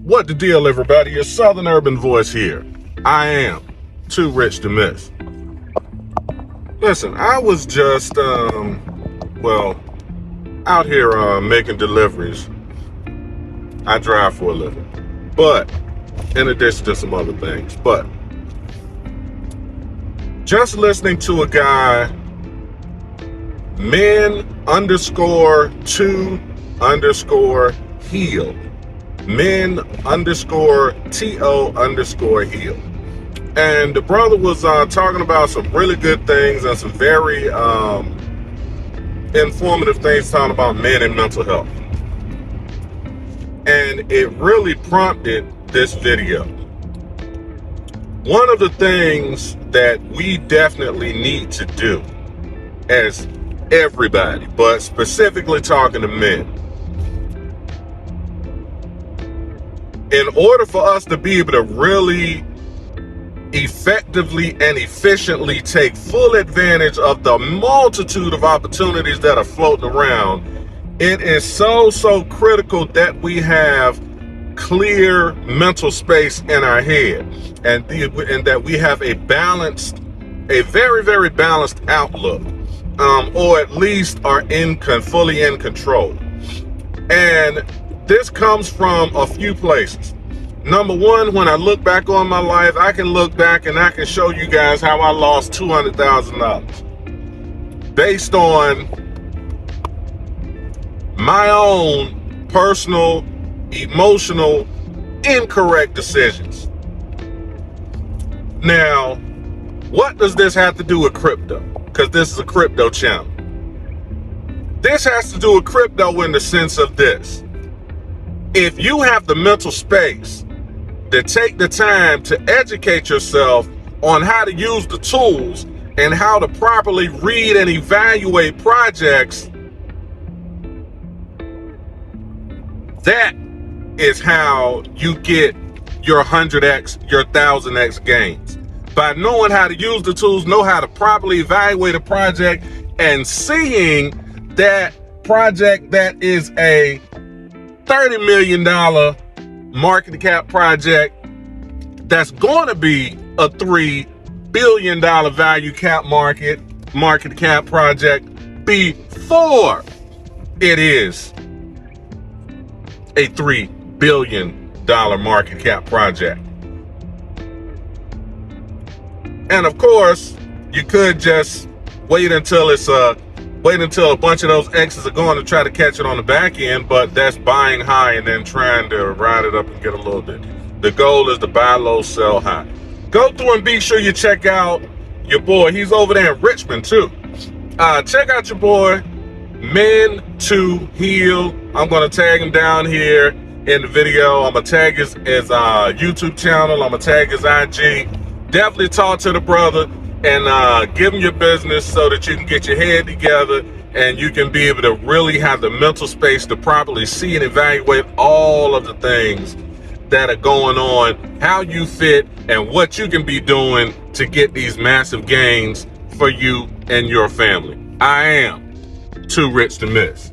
What the deal, everybody? Your Southern Urban Voice here. I am too rich to miss. Listen, I was just, out here making deliveries. I drive for a living, but in addition to some other things. But just listening to a guy, men_2_heal. men_TO_heal. And the brother was talking about some really good things and some very informative things talking about men and mental health. And it really prompted this video. One of the things that we definitely need to do as everybody, but specifically talking to men, in order for us to be able to really effectively and efficiently take full advantage of the multitude of opportunities that are floating around, it is so critical that we have clear mental space in our head, and that we have a very balanced outlook, or at least are fully in control. And this comes from a few places. Number one, when I look back on my life, I can look back and I can show you guys how I lost $200,000 based on my own personal, emotional, incorrect decisions. Now, what does this have to do with crypto? Because this is a crypto channel. This has to do with crypto in the sense of this. If you have the mental space to take the time to educate yourself on how to use the tools and how to properly read and evaluate projects, that is how you get your 100x, your 1000x gains. By knowing how to use the tools, know how to properly evaluate a project, and seeing that project that is a $30 million market cap project that's going to be a $3 billion value cap market cap project before it is a $3 billion market cap project. And of course, you could just wait until a bunch of those X's are going to try to catch it on the back end, but that's buying high and then trying to ride it up and get a little bit. The goal is to buy low, sell high. Go through and be sure you check out your boy. He's over there in Richmond too. Check out your boy, Men2Heal. I'm going to tag him down here in the video. I'm going to tag his YouTube channel. I'm going to tag his IG. Definitely talk to the brother and give him your business so that you can get your head together and you can be able to really have the mental space to properly see and evaluate all of the things that are going on, how you fit, and what you can be doing to get these massive gains for you and your family. I am too rich to miss.